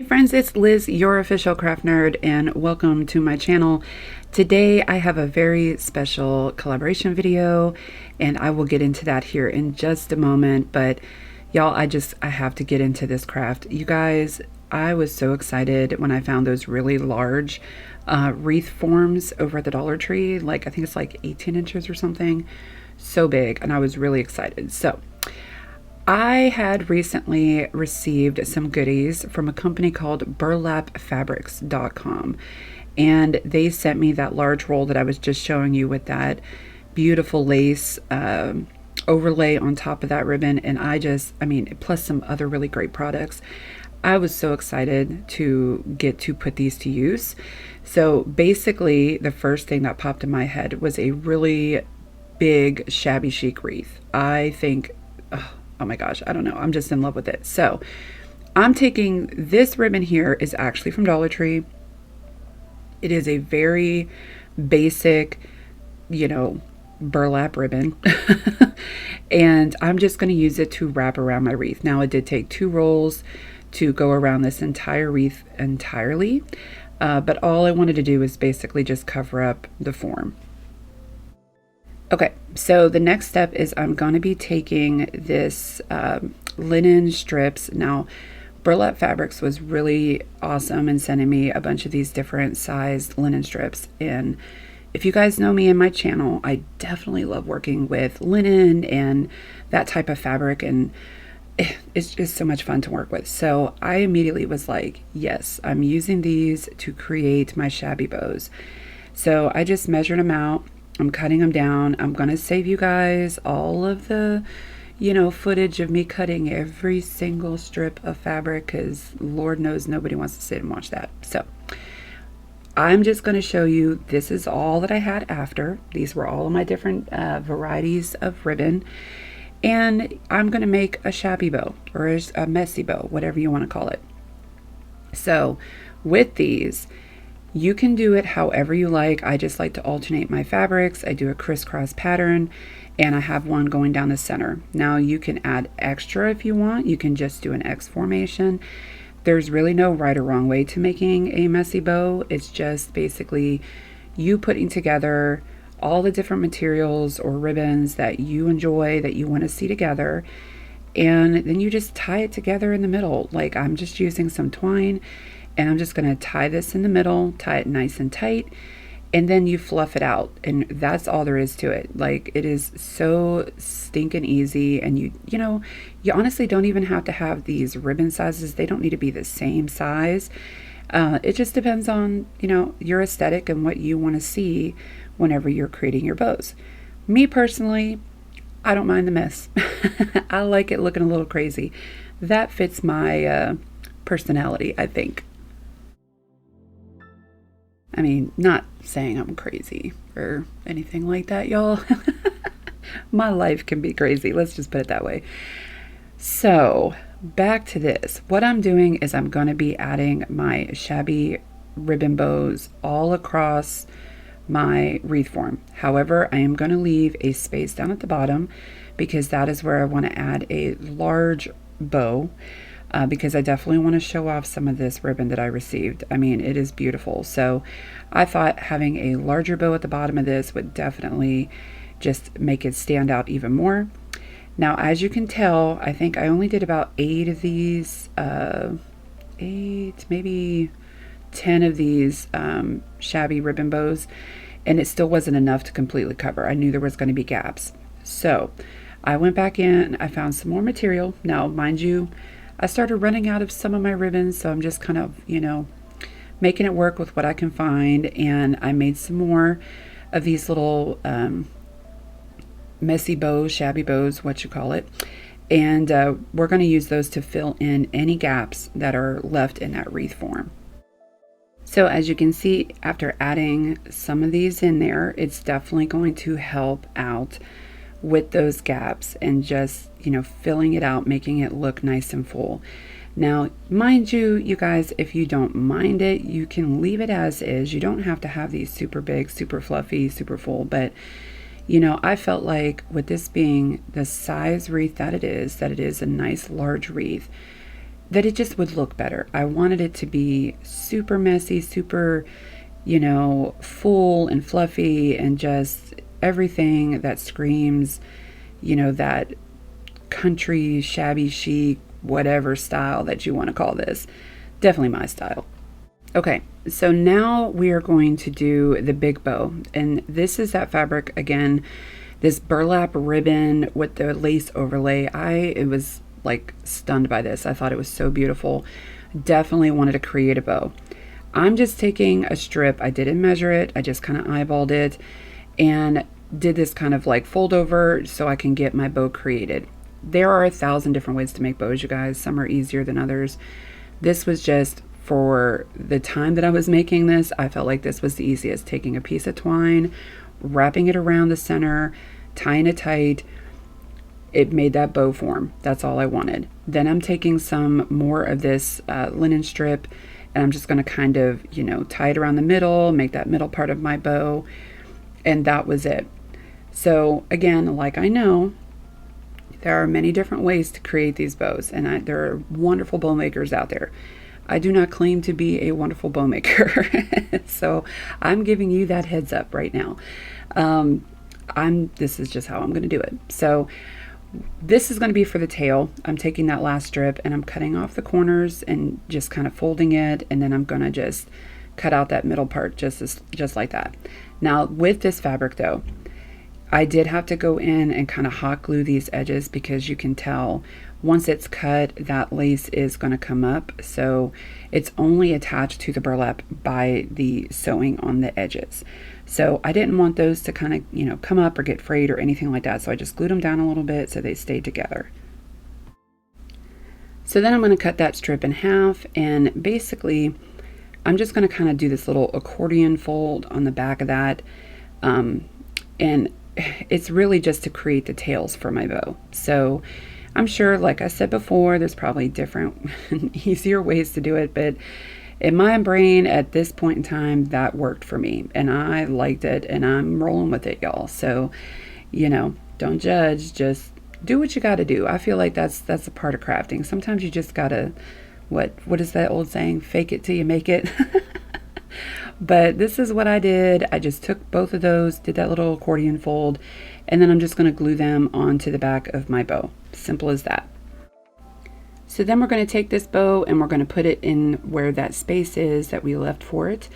Friends, it's Liz, your official craft nerd, and welcome to my channel. Today I have a very special collaboration video, and I will get into that here in just a moment. But y'all, I have to get into this craft. You guys, I was so excited when I found those really large wreath forms over at the Dollar Tree. Like, I think it's like 18 inches or something. So big, and I was really excited. So I had recently received some goodies from a company called burlapfabrics.com, and they sent me that large roll that I was just showing you with that beautiful lace overlay on top of that ribbon. And I mean, plus some other really great products. I was so excited to get to put these to use. So basically, the first thing that popped in my head was a really big Shabby Chic wreath. I think, oh my gosh, I don't know. I'm just in love with it. So I'm taking this ribbon here, is actually from Dollar Tree. It is a very basic, burlap ribbon. And I'm just going to use it to wrap around my wreath. Now, it did take 2 rolls to go around this entire wreath entirely. But all I wanted to do is basically just cover up the form. Okay, so the next step is I'm going to be taking this linen strips. Now, Burlap Fabrics was really awesome in sending me a bunch of these different sized linen strips. And if you guys know me and my channel, I definitely love working with linen and that type of fabric, and it's just so much fun to work with. So I immediately was like, yes, I'm using these to create my shabby bows. So I just measured them out. I'm cutting them down. I'm going to save you guys all of the, footage of me cutting every single strip of fabric, because Lord knows nobody wants to sit and watch that. So I'm just going to show you, this is all that I had after. These were all of my different varieties of ribbon. And I'm going to make a shabby bow, or a messy bow, whatever you want to call it. So with these, you can do it however you like. I just like to alternate my fabrics. I do a crisscross pattern, and I have one going down the center. Now, you can add extra if you want. You can just do an X formation. There's really no right or wrong way to making a messy bow. It's just basically you putting together all the different materials or ribbons that you enjoy, that you want to see together, and then you just tie it together in the middle. Like, I'm just using some twine, and I'm just going to tie this in the middle, tie it nice and tight, and then you fluff it out. And that's all there is to it. Like, it is so stinking easy. And you honestly don't even have to have these ribbon sizes. They don't need to be the same size. It just depends on, your aesthetic and what you want to see whenever you're creating your bows. Me personally, I don't mind the mess. I like it looking a little crazy. That fits my personality, I think. I mean, not saying I'm crazy or anything like that, y'all. My life can be crazy. Let's just put it that way. So back to this. What I'm doing is I'm going to be adding my shabby ribbon bows all across my wreath form. However, I am going to leave a space down at the bottom, because that is where I want to add a large bow. Because I definitely want to show off some of this ribbon that I received. I mean, it is beautiful. So I thought having a larger bow at the bottom of this would definitely just make it stand out even more. Now, as you can tell, I think I only did about 8 of these, 8, maybe 10 of these shabby ribbon bows, and it still wasn't enough to completely cover. I knew there was going to be gaps. So I went back in, I found some more material. Now, mind you, I started running out of some of my ribbons, so I'm just kind of, making it work with what I can find. And I made some more of these little messy bows, shabby bows, what you call it. And we're going to use those to fill in any gaps that are left in that wreath form. So as you can see, after adding some of these in there, it's definitely going to help out with those gaps and just, filling it out, making it look nice and full. Now, mind you, you guys, if you don't mind it, you can leave it as is. You don't have to have these super big, super fluffy, super full, but I felt like with this being the size wreath that it is a nice large wreath, that it just would look better. I wanted it to be super messy, super, you know, full and fluffy, and just everything that screams, you know, that country, shabby chic, whatever style that you want to call this. Definitely my style. Okay, so now we are going to do the big bow. And this is that fabric again, this burlap ribbon with the lace overlay. I was like stunned by this. I thought it was so beautiful. Definitely wanted to create a bow. I'm just taking a strip. I didn't measure it. I just kind of eyeballed it and did this kind of like fold over so I can get my bow created. There are 1,000 different ways to make bows, you guys. Some are easier than others. This was just, for the time that I was making this, I felt like this was the easiest. Taking a piece of twine, wrapping it around the center, tying it tight. It made that bow form. That's all I wanted. Then I'm taking some more of this linen strip, and I'm just going to kind of, you know, tie it around the middle, make that middle part of my bow, and that was it. So again, like I know, there are many different ways to create these bows, and there are wonderful bow makers out there. I do not claim to be a wonderful bow maker, so I'm giving you that heads up right now. This is just how I'm going to do it. So this is going to be for the tail. I'm taking that last strip and I'm cutting off the corners and just kind of folding it, and then I'm going to just cut out that middle part just like that. Now with this fabric though, I did have to go in and kind of hot glue these edges, because you can tell once it's cut, that lace is going to come up. So it's only attached to the burlap by the sewing on the edges. So I didn't want those to kind of, you know, come up or get frayed or anything like that. So I just glued them down a little bit so they stayed together. So then I'm going to cut that strip in half, and basically I'm just going to kind of do this little accordion fold on the back of that. And it's really just to create the tails for my bow. So I'm sure, like I said before, there's probably different easier ways to do it, but in my brain at this point in time, that worked for me and I liked it, and I'm rolling with it, y'all. So, you know, don't judge, just do what you got to do. I feel like that's a part of crafting. Sometimes you just gotta, what is that old saying? Fake it till you make it. But this is what I did. I just took both of those, did that little accordion fold, and then I'm just going to glue them onto the back of my bow. Simple as that. So then we're going to take this bow and we're going to put it in where that space is that we left for it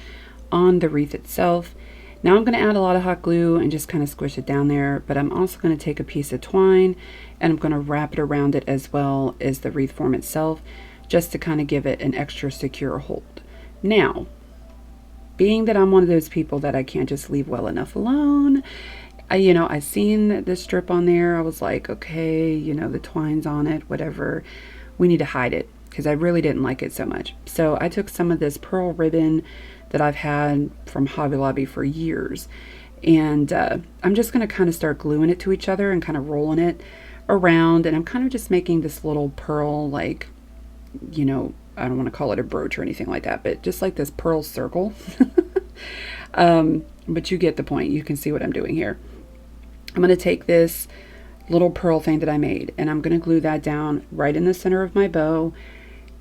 on the wreath itself. Now I'm going to add a lot of hot glue and just kind of squish it down there, but I'm also going to take a piece of twine and I'm going to wrap it around it as well as the wreath form itself, just to kind of give it an extra secure hold. Now, being that I'm one of those people that I can't just leave well enough alone, I seen the strip on there. I was like, okay, you know, the twine's on it, whatever. We need to hide it, because I really didn't like it so much. So I took some of this pearl ribbon that I've had from Hobby Lobby for years, and I'm just going to kind of start gluing it to each other and kind of rolling it around, and I'm kind of just making this little pearl, like, you know, I don't want to call it a brooch or anything like that, but just like this pearl circle. But you get the point. You can see what I'm doing here. I'm going to take this little pearl thing that I made, and I'm going to glue that down right in the center of my bow.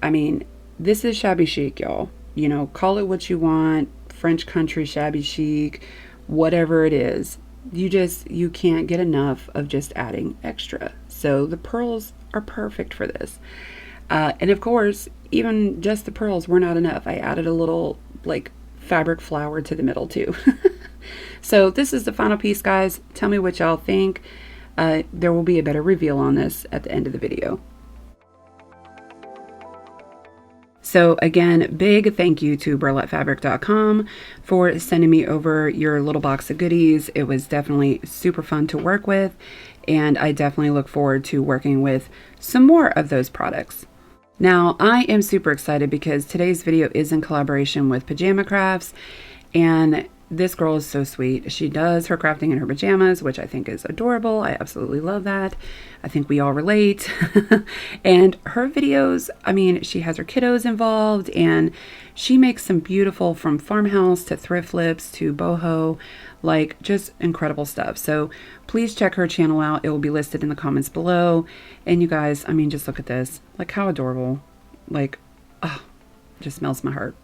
I mean, this is shabby chic, y'all. You know, call it what you want, French country, shabby chic, whatever it is. You can't get enough of just adding extra. So the pearls are perfect for this. And of course, even just the pearls were not enough. I added a little like fabric flower to the middle too. So this is the final piece, guys. Tell me what y'all think. There will be a better reveal on this at the end of the video. So again, big thank you to burlapfabric.com for sending me over your little box of goodies. It was definitely super fun to work with, and I definitely look forward to working with some more of those products. Now, I am super excited because today's video is in collaboration with Pajama Crafts, and this girl is so sweet. She does her crafting in her pajamas, which I think is adorable. I absolutely love that. I think we all relate. And her videos, I mean, she has her kiddos involved, and she makes some beautiful, from farmhouse to thrift flips to boho, like just incredible stuff. So please check her channel out. It will be listed in the comments below. And you guys, I mean, just look at this. Like, how adorable. like, oh, just melts my heart.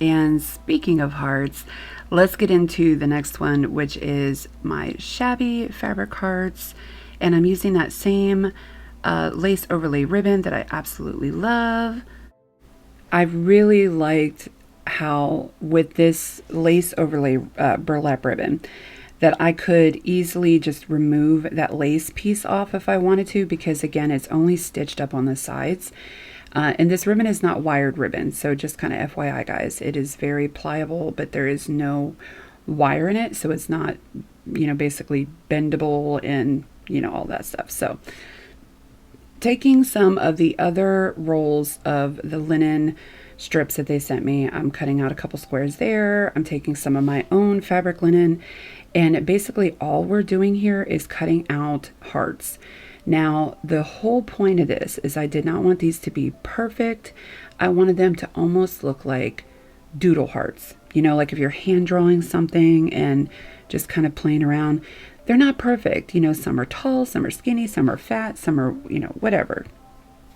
And speaking of hearts, let's get into the next one, which is my shabby fabric hearts. And I'm using that same lace overlay ribbon that I absolutely love. I really liked how with this lace overlay burlap ribbon that I could easily just remove that lace piece off if I wanted to, because again, it's only stitched up on the sides. And this ribbon is not wired ribbon, so just kind of FYI guys, it is very pliable, but there is no wire in it, so it's not, you know, basically bendable and, you know, all that stuff. So taking some of the other rolls of the linen strips that they sent me, I'm cutting out a couple squares there. I'm taking some of my own fabric linen, and basically all we're doing here is cutting out hearts. Now, the whole point of this is I did not want these to be perfect. I wanted them to almost look like doodle hearts. You know, like if you're hand drawing something and just kind of playing around. They're not perfect. You know, some are tall, some are skinny, some are fat, some are, you know, whatever.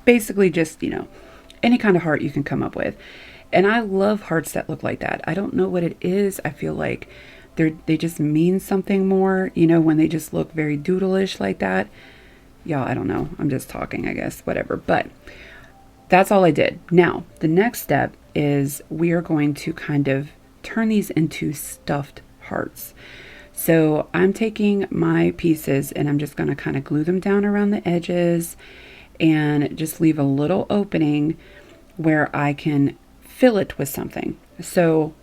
Basically just, you know, any kind of heart you can come up with. And I love hearts that look like that. I don't know what it is. I feel like they just mean something more, you know, when they just look very doodle-ish like that. Y'all, I don't know. I'm just talking, I guess, whatever. But that's all I did. Now, the next step is we are going to kind of turn these into stuffed hearts. So I'm taking my pieces and I'm just going to kind of glue them down around the edges and just leave a little opening where I can fill it with something. So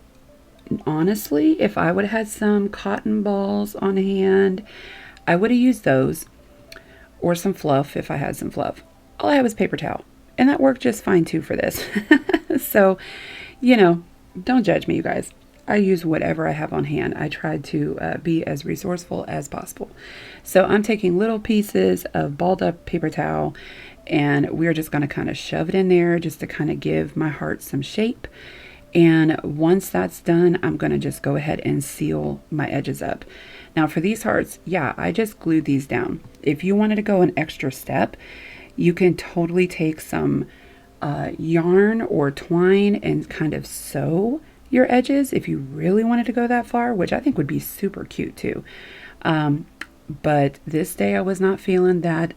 honestly, if I would have had some cotton balls on hand, I would have used those. Or some fluff if I had some fluff. All I had was paper towel. And that worked just fine too for this. So, you know, don't judge me, you guys. I use whatever I have on hand. I tried to be as resourceful as possible. So I'm taking little pieces of balled up paper towel and we're just going to kind of shove it in there just to kind of give my heart some shape. And once that's done, I'm going to just go ahead and seal my edges up. Now for these hearts, yeah, I just glued these down. If you wanted to go an extra step, you can totally take some yarn or twine and kind of sew your edges if you really wanted to go that far, which I think would be super cute too. But this day I was not feeling that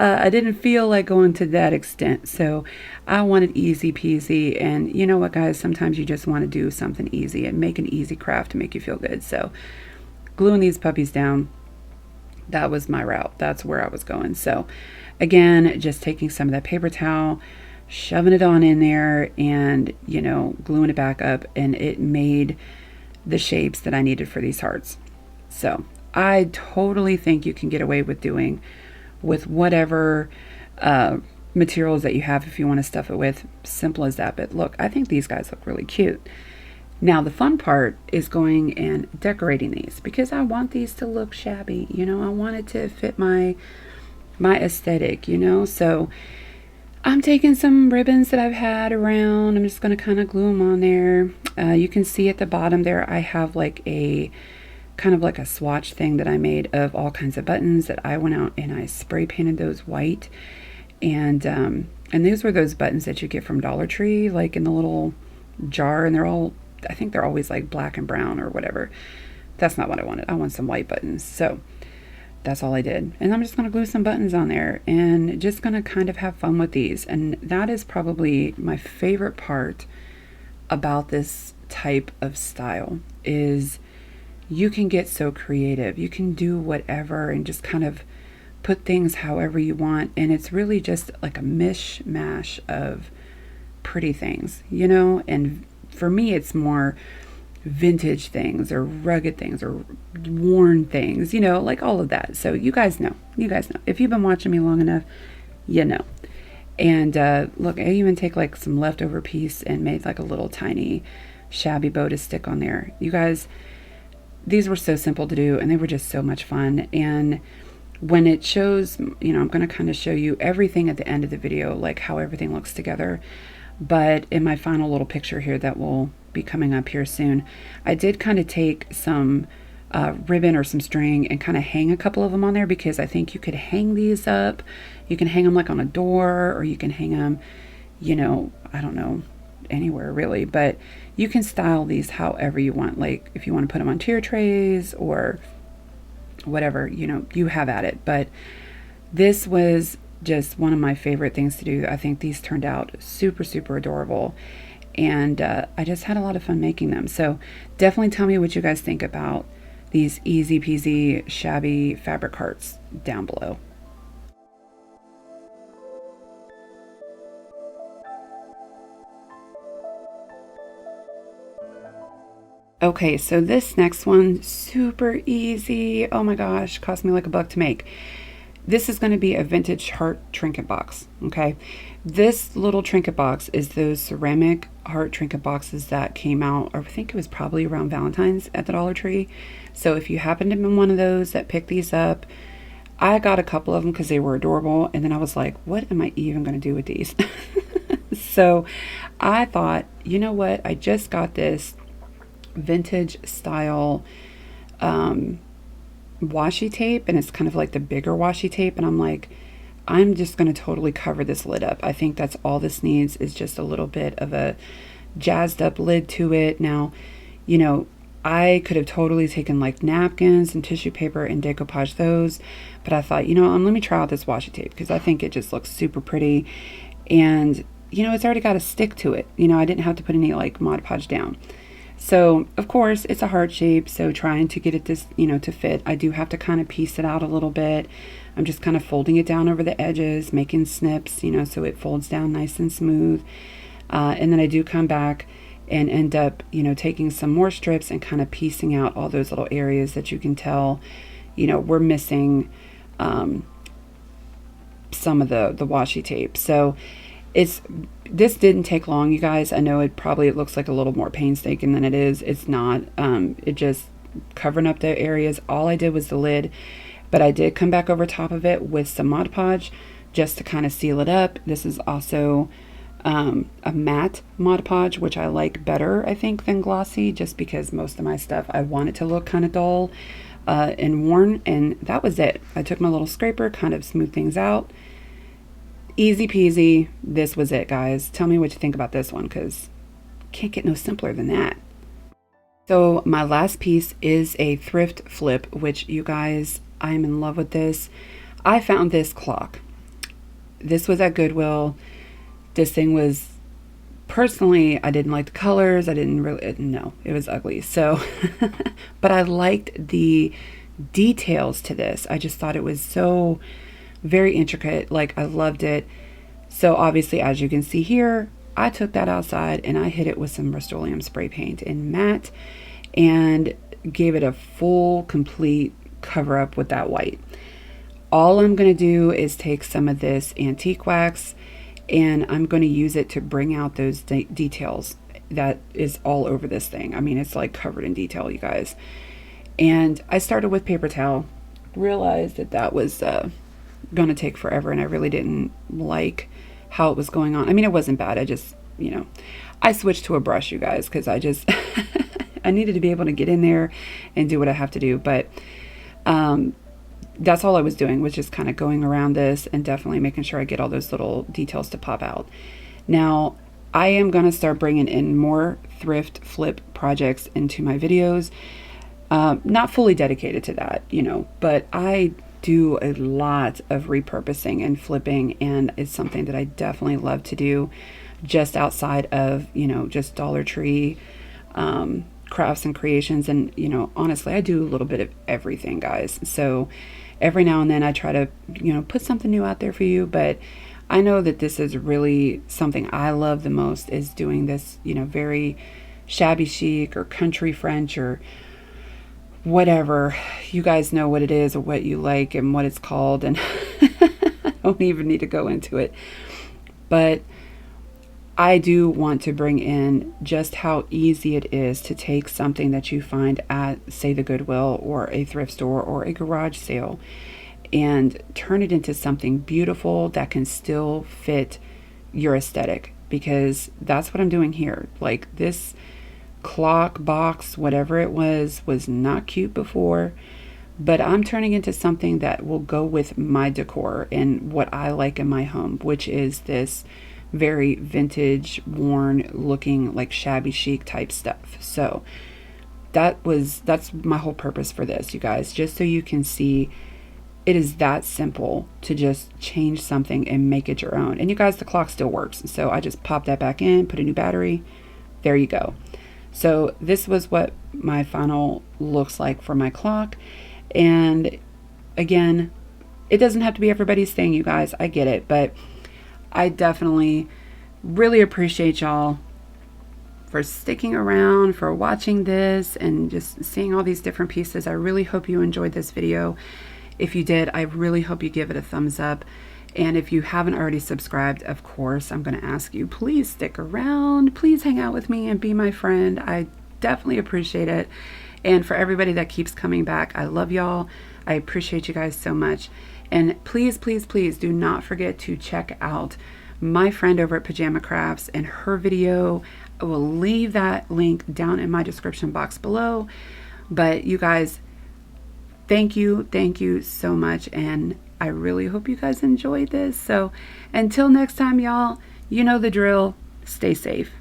I didn't feel like going to that extent, so I wanted easy peasy. And you know what, guys, sometimes you just want to do something easy and make an easy craft to make you feel good. So gluing these puppies down, that was my route. That's where I was going. So again, just taking some of that paper towel, shoving it on in there and, you know, gluing it back up, and it made the shapes that I needed for these hearts. So I totally think you can get away with doing with whatever materials that you have if you want to stuff it with. Simple as that. But look, I think these guys look really cute. Now the fun part is going and decorating these, because I want these to look shabby. You know, I want it to fit my aesthetic, you know. So I'm taking some ribbons that I've had around. I'm just going to kind of glue them on there. You can see at the bottom there I have like a kind of like a swatch thing that I made of all kinds of buttons that I went out and I spray painted those white. And these were those buttons that you get from Dollar Tree, like in the little jar, and they're all, I think they're always like black and brown or whatever. That's not what I wanted. I want some white buttons. So that's all I did. And I'm just going to glue some buttons on there and just going to kind of have fun with these. And that is probably my favorite part about this type of style is you can get so creative. You can do whatever and just kind of put things however you want. And it's really just like a mishmash of pretty things, you know? And for me, it's more vintage things or rugged things or worn things, you know, like all of that. So you guys know. If you've been watching me long enough, you know. And look, I even take like some leftover piece and made like a little tiny shabby bow to stick on there. You guys, these were so simple to do and they were just so much fun. And when it shows, you know, I'm going to kind of show you everything at the end of the video, like how everything looks together. But in my final little picture here that will be coming up here soon, I did kind of take some ribbon or some string and kind of hang a couple of them on there, because I think you could hang these up You can hang them like on a door, or you can hang them, you know, I don't know, anywhere really, but you can style these however you want. Like if you want to put them on tier trays or whatever, you know, you have at it. But this was just one of my favorite things to do. I think these turned out super, super adorable. And I just had a lot of fun making them. So definitely tell me what you guys think about these easy peasy shabby fabric hearts down below. Okay, so this next one, super easy. Oh my gosh, cost me like $1 to make. This is going to be a vintage heart trinket box, okay? This little trinket box is those ceramic heart trinket boxes that came out, or I think it was probably around Valentine's at the Dollar Tree. So if you happen to be one of those that picked these up, I got a couple of them because they were adorable. And then I was like, what am I even going to do with these? So I thought, you know what? I just got this vintage style washi tape, and it's kind of like the bigger washi tape, and I'm like, I'm just going to totally cover this lid up. I think that's all this needs, is just a little bit of a jazzed up lid to it. Now, you know, I could have totally taken like napkins and tissue paper and decoupage those, but I thought, you know, let me try out this washi tape because I think it just looks super pretty. And you know, it's already got a stick to it. You know, I didn't have to put any like Mod Podge down. So of course it's a heart shape, so trying to get it this, you know, to fit, I do have to kind of piece it out a little bit. I'm just kind of folding it down over the edges, making snips, you know, so it folds down nice and smooth. And then I do come back and end up, you know, taking some more strips and kind of piecing out all those little areas that you can tell, you know, we're missing some of the washi tape. So this didn't take long, you guys. I know it looks like a little more painstaking than it is. It's not. It just covering up the areas. All I did was the lid, but I did come back over top of it with some Mod Podge just to kind of seal it up. This is also a matte Mod Podge, which I like better, I think, than glossy, just because most of my stuff I want it to look kind of dull and worn, and that was it. I took my little scraper, kind of smoothed things out. Easy peasy. This was it, guys. Tell me what you think about this one, because can't get no simpler than that. So my last piece is a thrift flip, which, you guys, I'm in love with this. I found this clock. This was at Goodwill. This thing was, personally, I didn't like the colors. I didn't really, no, it was ugly. So, but I liked the details to this. I just thought it was so very intricate. Like, I loved it. So obviously, as you can see here, I took that outside and I hit it with some Rust-Oleum spray paint in matte and gave it a full, complete cover up with that white. All I'm going to do is take some of this antique wax and I'm going to use it to bring out those details that is all over this thing. I mean, it's like covered in detail, you guys. And I started with paper towel, realized that that was going to take forever, and I really didn't like how it was going on. I mean, it wasn't bad. I just, you know, I switched to a brush, you guys, because I just I needed to be able to get in there and do what I have to do. But that's all I was doing, was just kind of going around this and definitely making sure I get all those little details to pop out. Now I am going to start bringing in more thrift flip projects into my videos. Not fully dedicated to that, you know, but I do a lot of repurposing and flipping, and it's something that I definitely love to do, just outside of, you know, just Dollar Tree crafts and creations. And, you know, honestly, I do a little bit of everything, guys. So every now and then I try to, you know, put something new out there for you, but I know that this is really something I love the most, is doing this, you know, very shabby chic or country French or whatever. You guys know what it is or what you like and what it's called, and I don't even need to go into it. But I do want to bring in just how easy it is to take something that you find at, say, the Goodwill or a thrift store or a garage sale and turn it into something beautiful that can still fit your aesthetic, because that's what I'm doing here. Like, this clock box, whatever it was not cute before, but I'm turning into something that will go with my decor and what I like in my home, which is this very vintage, worn looking, like shabby chic type stuff. So that's my whole purpose for this, you guys, just so you can see it is that simple to just change something and make it your own. And you guys, the clock still works. So I just popped that back in, put a new battery. There you go. So this was what my final looks like for my clock. And again, it doesn't have to be everybody's thing, you guys. I get it. But I definitely really appreciate y'all for sticking around, for watching this, and just seeing all these different pieces. I really hope you enjoyed this video. If you did, I really hope you give it a thumbs up. And if you haven't already subscribed, of course, I'm going to ask you, please stick around. Please hang out with me and be my friend. I definitely appreciate it. And for everybody that keeps coming back, I love y'all. I appreciate you guys so much. And please, please, please do not forget to check out my friend over at Pajama Crafts and her video. I will leave that link down in my description box below. But you guys, thank you so much, and I really hope you guys enjoyed this. So until next time, y'all, you know the drill. Stay safe.